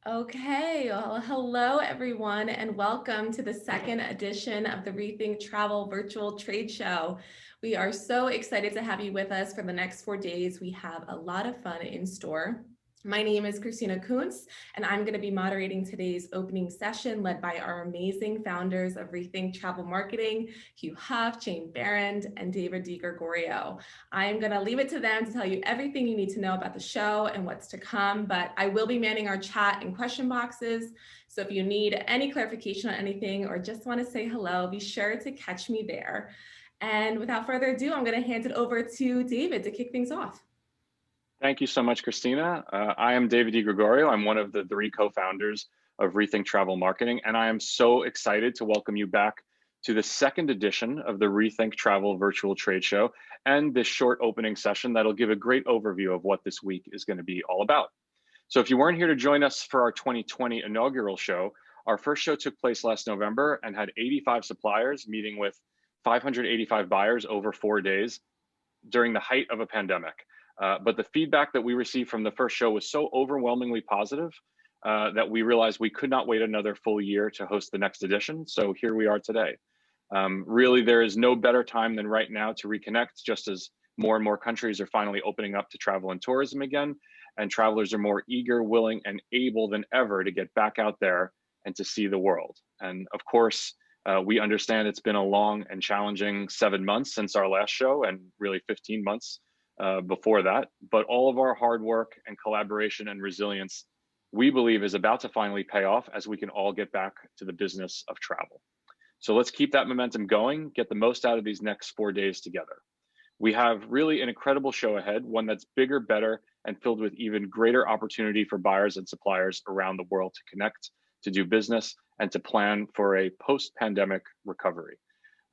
Okay, well, hello everyone, and welcome to the second edition of the Rethink Travel Virtual Trade Show. We are so excited to have you with us for the next 4 days. We have a lot of fun in store. My name is Christina Kuntz, and I'm going to be moderating today's opening session led by our amazing founders of Rethink Travel Marketing, Hugh Huff, Jane Barrand, and David DiGregorio. I'm going to leave it to them to tell you everything you need to know about the show and what's to come, but I will be manning our chat and question boxes. So if you need any clarification on anything or just want to say hello, be sure to catch me there. And without further ado, I'm going to hand it over to David to kick things off. Thank you so much, Christina. I am David DiGregorio. I'm one of the three co-founders of Rethink Travel Marketing, and I am so excited to welcome you back to the second edition of the Rethink Travel Virtual Trade Show and this short opening session that'll give a great overview of what this week is going to be all about. So if you weren't here to join us for our 2020 inaugural show, our first show took place last November and had 85 suppliers meeting with 585 buyers over 4 days during the height of a pandemic. But the feedback that we received from the first show was so overwhelmingly positive that we realized we could not wait another full year to host the next edition. So here we are today. Really, there is no better time than right now to reconnect, just as more and more countries are finally opening up to travel and tourism again, and travelers are more eager, willing, and able than ever to get back out there and to see the world. And of course, we understand it's been a long and challenging 7 months since our last show, and really 15 months before that, but all of our hard work and collaboration and resilience, we believe, is about to finally pay off as we can all get back to the business of travel. So let's keep that momentum going, get the most out of these next 4 days together. We have really an incredible show ahead, one that's bigger, better, and filled with even greater opportunity for buyers and suppliers around the world to connect, to do business, and to plan for a post-pandemic recovery.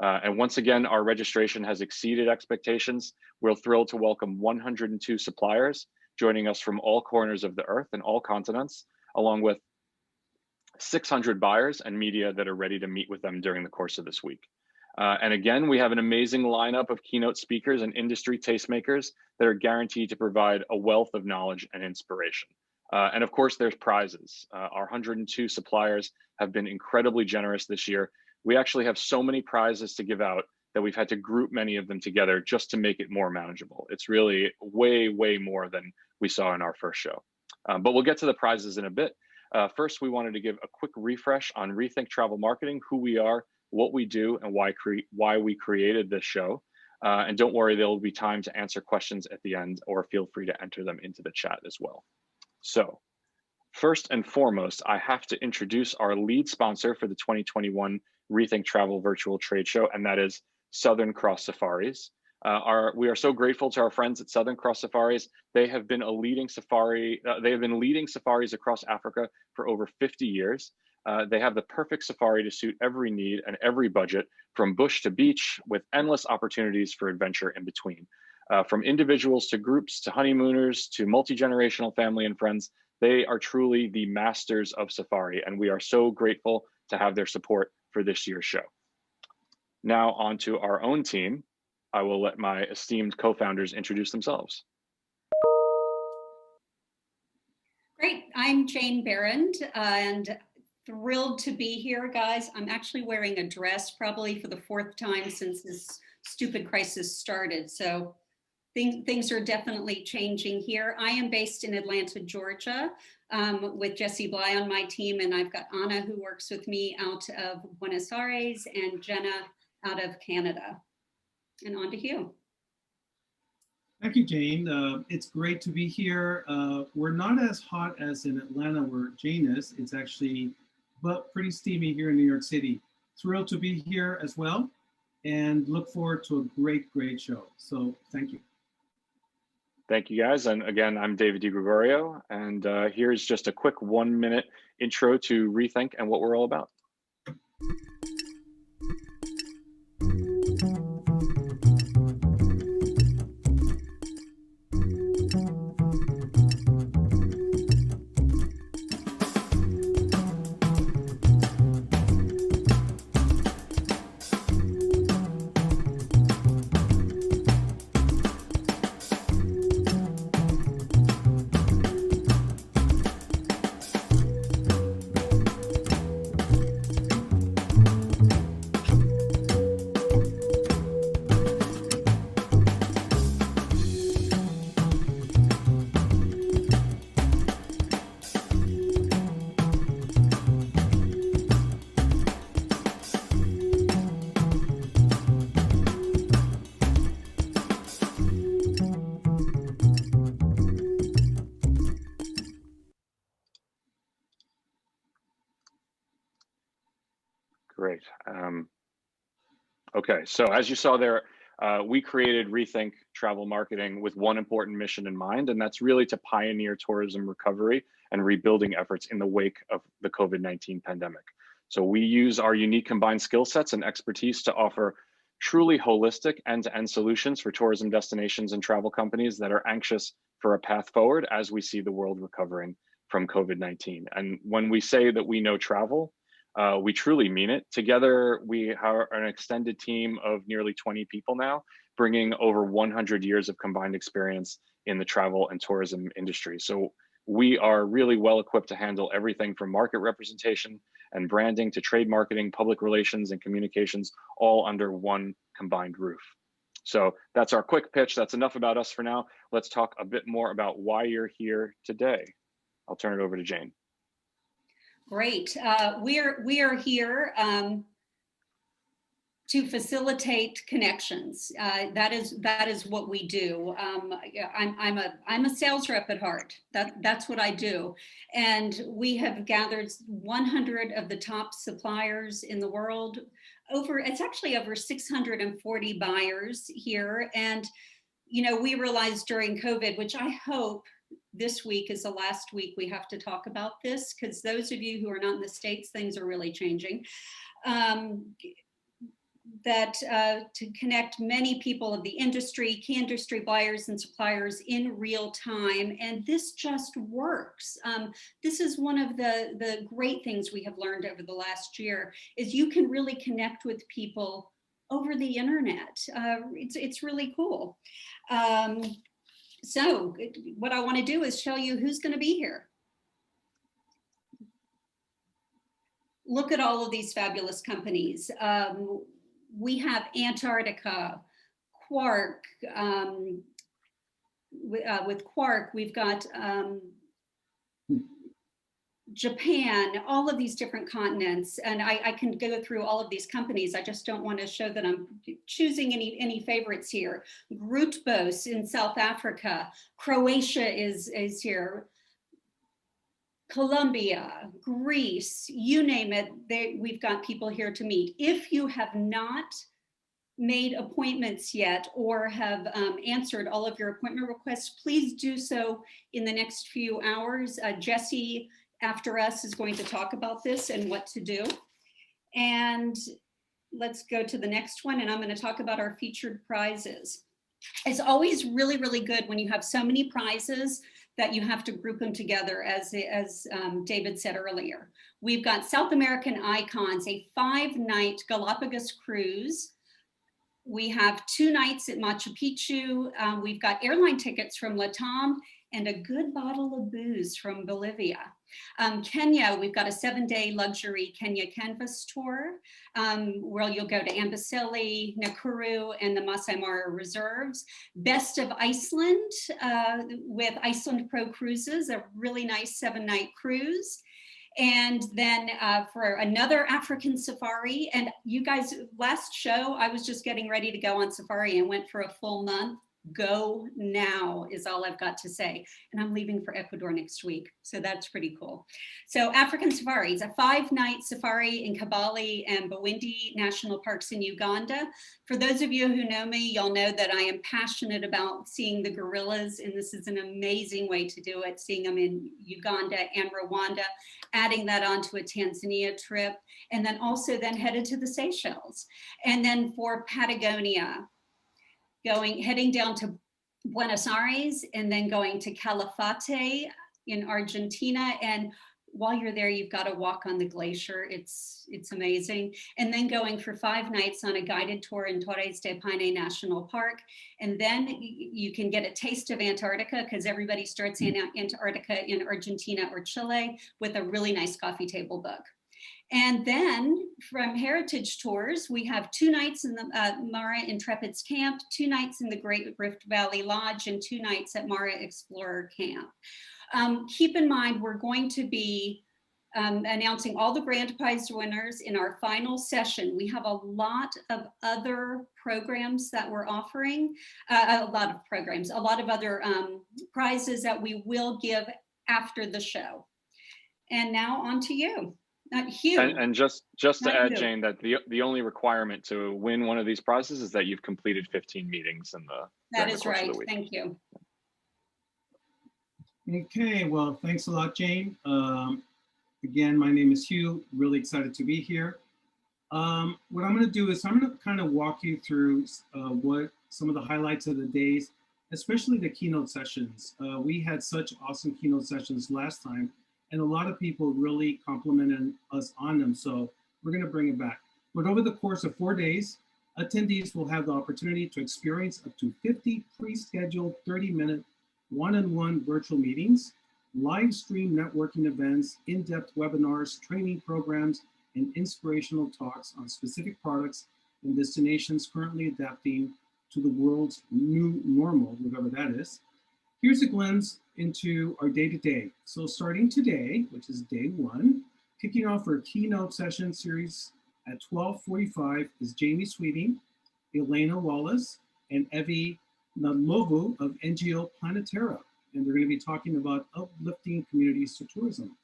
And once again, our registration has exceeded expectations. We're thrilled to welcome 102 suppliers joining us from all corners of the earth and all continents, along with 600 buyers and media that are ready to meet with them during the course of this week. And again, we have an amazing lineup of keynote speakers and industry tastemakers that are guaranteed to provide a wealth of knowledge and inspiration. And of course, there's prizes. Our 102 suppliers have been incredibly generous this year. We actually have so many prizes to give out that we've had to group many of them together just to make it more manageable. It's really way, way more than we saw in our first show. But we'll get to the prizes in a bit. First, we wanted to give a quick refresh on Rethink Travel Marketing, who we are, what we do, and why we created this show. And don't worry, there will be time to answer questions at the end, or feel free to enter them into the chat as well. So first and foremost, I have to introduce our lead sponsor for the 2021 Rethink Travel Virtual Trade Show, and that is Southern Cross Safaris. We are so grateful to our friends at Southern Cross Safaris. They have been leading safaris across Africa for over 50 years. They have the perfect safari to suit every need and every budget, from bush to beach, with endless opportunities for adventure in between. From individuals to groups to honeymooners to multi-generational family and friends, they are truly the masters of safari, and we are so grateful to have their support for this year's show. Now on to our own team. I will let my esteemed co-founders introduce themselves. Great, I'm Jane Barrand, and thrilled to be here, guys. I'm actually wearing a dress probably for the 4th time since this stupid crisis started, so things are definitely changing here. I am based in Atlanta, Georgia, with Jesse Bly on my team, and I've got Anna, who works with me, out of Buenos Aires, and Jenna out of Canada. And on to Hugh. Thank you, Jane. It's great to be here. We're not as hot as in Atlanta where Jane is. It's actually pretty steamy here in New York City. Thrilled to be here as well, and look forward to a great, great show. So thank you. Thank you, guys. And again, I'm David DiGregorio, and here's just a quick 1-minute intro to Rethink and what we're all about. right. Okay, so as you saw there, we created Rethink Travel Marketing with one important mission in mind, and that's really to pioneer tourism recovery and rebuilding efforts in the wake of the COVID-19 pandemic. So we use our unique combined skill sets and expertise to offer truly holistic end-to-end solutions for tourism destinations and travel companies that are anxious for a path forward as we see the world recovering from COVID-19. And when we say that we know travel, we truly mean it. Together, we are an extended team of nearly 20 people now, bringing over 100 years of combined experience in the travel and tourism industry. So we are really well equipped to handle everything from market representation and branding to trade marketing, public relations, and communications, all under one combined roof. So that's our quick pitch. That's enough about us for now. Let's talk a bit more about why you're here today. I'll turn it over to Jane. Great. We are here to facilitate connections. That is what we do. I'm a sales rep at heart. That's what I do. And we have gathered 100 of the top suppliers in the world. It's actually over 640 buyers here. And we realized during COVID, which I hope this week is the last week we have to talk about this, because those of you who are not in the States, things are really changing. To connect many people of the industry, key industry buyers and suppliers in real time. And this just works. This is one of the great things we have learned over the last year, is you can really connect with people over the internet. It's really cool. So what I want to do is show you who's going to be here. Look at all of these fabulous companies. We have Antarctica, Quark. With Quark, we've got Japan, all of these different continents. And I can go through all of these companies. I just don't want to show that I'm choosing any favorites here. Grootbos in South Africa. Croatia is here. Colombia, Greece, you name it, we've got people here to meet. If you have not made appointments yet or have answered all of your appointment requests, please do so in the next few hours. Jesse, after us, is going to talk about this and what to do. And let's go to the next one, and I'm going to talk about our featured prizes. It's always really, really good when you have so many prizes that you have to group them together, as David said earlier. We've got South American Icons, a 5-night Galapagos cruise. We have 2 nights at Machu Picchu. We've got airline tickets from Latam and a good bottle of booze from Bolivia. Kenya, we've got a 7-day luxury Kenya canvas tour where you'll go to Amboseli, Nakuru, and the Masai Mara reserves. Best of Iceland with Iceland Pro Cruises, a really nice 7-night cruise. And then for another African safari. And you guys, last show, I was just getting ready to go on safari and went for a full month. Go now is all I've got to say. And I'm leaving for Ecuador next week. So that's pretty cool. So African safaris, a 5-night safari in Kabale and Bwindi National Parks in Uganda. For those of you who know me, you'll know that I am passionate about seeing the gorillas. And this is an amazing way to do it, seeing them in Uganda and Rwanda, adding that onto a Tanzania trip, and then also then headed to the Seychelles. And then for Patagonia, heading down to Buenos Aires and then going to Calafate in Argentina. And while you're there, you've got to walk on the glacier. It's amazing. And then going for 5 nights on a guided tour in Torres del Paine National Park. And then you can get a taste of Antarctica, because everybody starts in Antarctica in Argentina or Chile with a really nice coffee table book. And then from Heritage Tours, we have 2 nights in the Mara Intrepids Camp, 2 nights in the Great Rift Valley Lodge, and 2 nights at Mara Explorer Camp. Keep in mind, we're going to be announcing all the grand prize winners in our final session. We have a lot of other programs that we're offering, a lot of other prizes that we will give after the show. And now on to you. Not Hugh. And just to Not add, you. Jane, that the only requirement to win one of these prizes is that you've completed 15 meetings That during the is course of right. the week. Thank you. Okay, well, thanks a lot, Jane. Again, my name is Hugh, really excited to be here. What I'm gonna do is I'm gonna kind of walk you through what some of the highlights of the days, especially the keynote sessions. We had such awesome keynote sessions last time, and a lot of people really complimented us on them, so we're gonna bring it back. But over the course of 4 days, attendees will have the opportunity to experience up to 50 pre-scheduled 30-minute one-on-one virtual meetings, live stream networking events, in-depth webinars, training programs, and inspirational talks on specific products and destinations currently adapting to the world's new normal, whatever that is. Here's a glimpse into our day-to-day. So starting today, which is day 1, kicking off our keynote session series at 12:45 is Jamie Sweeting, Elena Wallace, and Evie Nadlovu of NGO Planetera, and they're going to be talking about uplifting communities to tourism.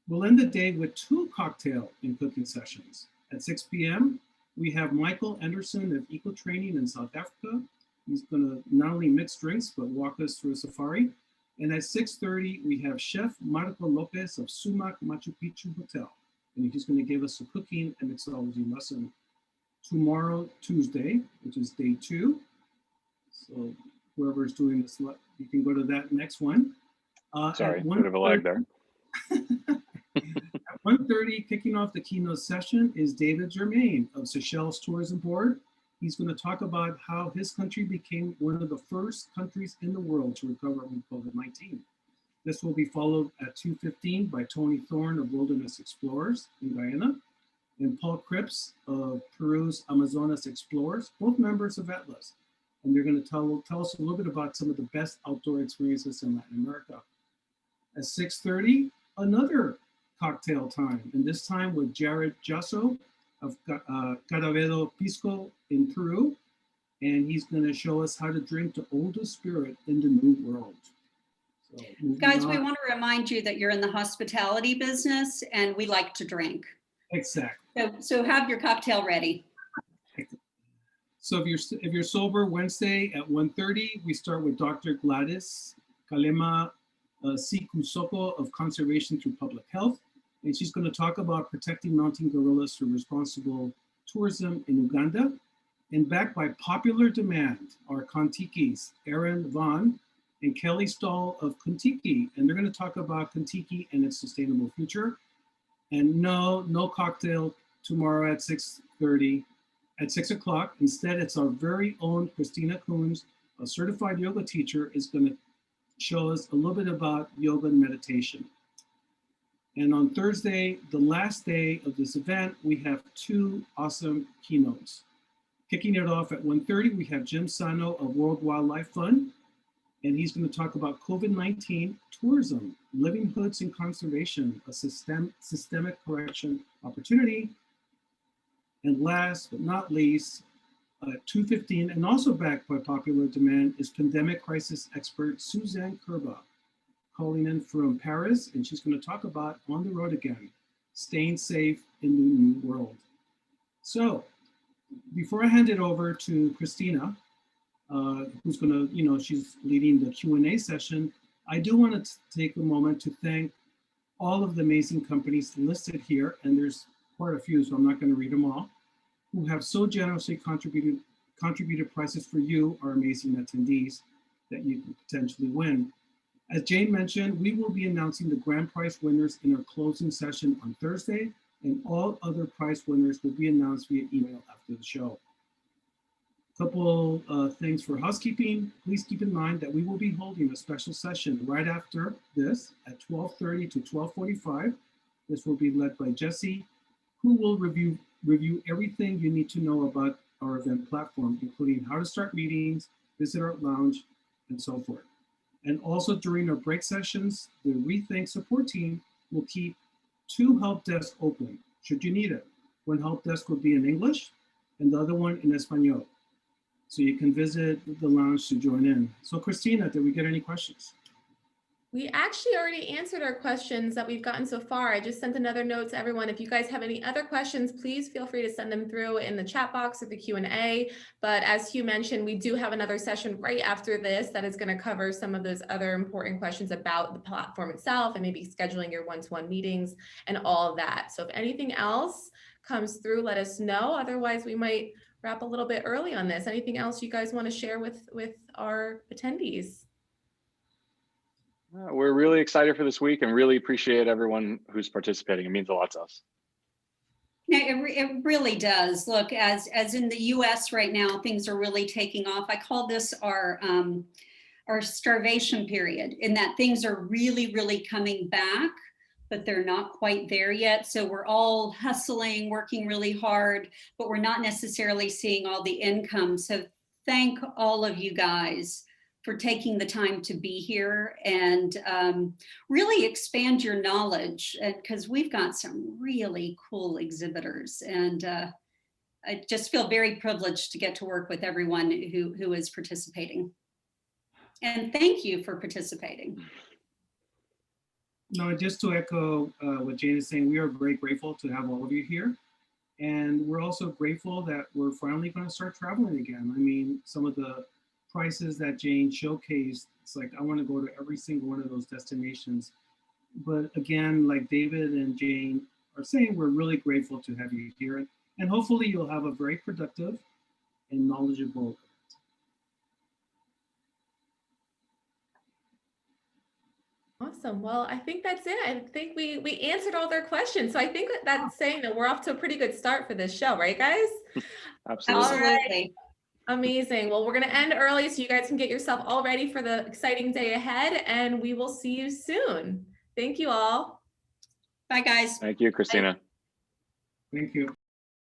We'll end the day with 2 cocktail and cooking sessions. At 6 p.m., we have Michael Anderson of Eco Training in South Africa. He's going to not only mix drinks, but walk us through a safari. And at 6:30, we have Chef Marco Lopez of Sumac Machu Picchu Hotel, and he's going to give us a cooking and mixology lesson. Tomorrow, Tuesday, which is day 2. So whoever's doing this, you can go to that next one. Sorry, bit of a lag there. At 1:30, kicking off the keynote session is David Germain of Seychelles Tourism Board. He's going to talk about how his country became one of the first countries in the world to recover from COVID-19. This will be followed at 2:15 by Tony Thorne of Wilderness Explorers in Guyana, and Paul Cripps of Peru's Amazonas Explorers, both members of Atlas. And they're going to tell us a little bit about some of the best outdoor experiences in Latin America. At 6:30, another cocktail time, and this time with Jared Jasso of Caravedo Pisco in Peru. And he's going to show us how to drink the oldest spirit in the New World. So, Guys, we want to remind you that you're in the hospitality business and we like to drink. Exactly. So have your cocktail ready. So if you're sober, Wednesday at 1:30, we start with Dr. Gladys Kalema Sikusoko of Conservation Through Public Health. And she's going to talk about protecting mountain gorillas through responsible tourism in Uganda. And backed by popular demand are Kontiki's Aaron Vaughn and Kelly Stahl of Kontiki. And they're going to talk about Kontiki and its sustainable future. And no cocktail tomorrow at 6:30. At 6 o'clock, instead, it's our very own Christina Coons, a certified yoga teacher, is going to show us a little bit about yoga and meditation. And on Thursday, the last day of this event, we have 2 awesome keynotes. Kicking it off at 1:30, we have Jim Sano of World Wildlife Fund, and he's going to talk about COVID-19 tourism, livelihoods and conservation, a systemic correction opportunity. And last but not least, 2:15, and also backed by popular demand, is pandemic crisis expert Suzanne Kerba, calling in from Paris, and she's going to talk about On the Road Again, staying safe in the new world. So before I hand it over to Christina, who's going to, she's leading the Q&A session, I do want to take a moment to thank all of the amazing companies listed here, and there's quite a few, so I'm not going to read them all, who have so generously contributed prizes for you, our amazing attendees, that you can potentially win. As Jane mentioned, we will be announcing the grand prize winners in our closing session on Thursday, and all other prize winners will be announced via email after the show. Couple things for housekeeping. Please keep in mind that we will be holding a special session right after this at 12:30 to 12:45. This will be led by Jesse, who will review everything you need to know about our event platform, including how to start meetings, visit our lounge, and so forth. And also during our break sessions, the Rethink support team will keep 2 help desks open, should you need it. One help desk will be in English and the other one in Espanol. So you can visit the lounge to join in. So Christina, did we get any questions? We actually already answered our questions that we've gotten so far. I just sent another note to everyone. If you guys have any other questions, please feel free to send them through in the chat box or the Q&A. But as Hugh mentioned, we do have another session right after this that is going to cover some of those other important questions about the platform itself and maybe scheduling your one-to-one meetings and all of that. So if anything else comes through, let us know. Otherwise, we might wrap a little bit early on this. Anything else you guys want to share with our attendees? We're really excited for this week and really appreciate everyone who's participating. It means a lot to us. No, it really does. Look, as in the US right now, things are really taking off. I call this our starvation period, in that things are really, really coming back, but they're not quite there yet. So we're all hustling, working really hard, but we're not necessarily seeing all the income. So thank all of you guys for taking the time to be here and really expand your knowledge, because we've got some really cool exhibitors, and I just feel very privileged to get to work with everyone who is participating. And thank you for participating. No, just to echo what Jane is saying, we are very grateful to have all of you here. And we're also grateful that we're finally going to start traveling again. I mean, some of the prices that Jane showcased, it's like, I want to go to every single one of those destinations. But again, like David and Jane are saying, we're really grateful to have you here. And hopefully you'll have a very productive and knowledgeable event. Awesome. Well, I think that's it. I think we answered all their questions. So I think that's saying that we're off to a pretty good start for this show, right, guys? Absolutely. All right. Absolutely. Amazing. Well, we're going to end early so you guys can get yourself all ready for the exciting day ahead, and we will see you soon. Thank you all. Bye, guys. Thank you, Christina. Thank you.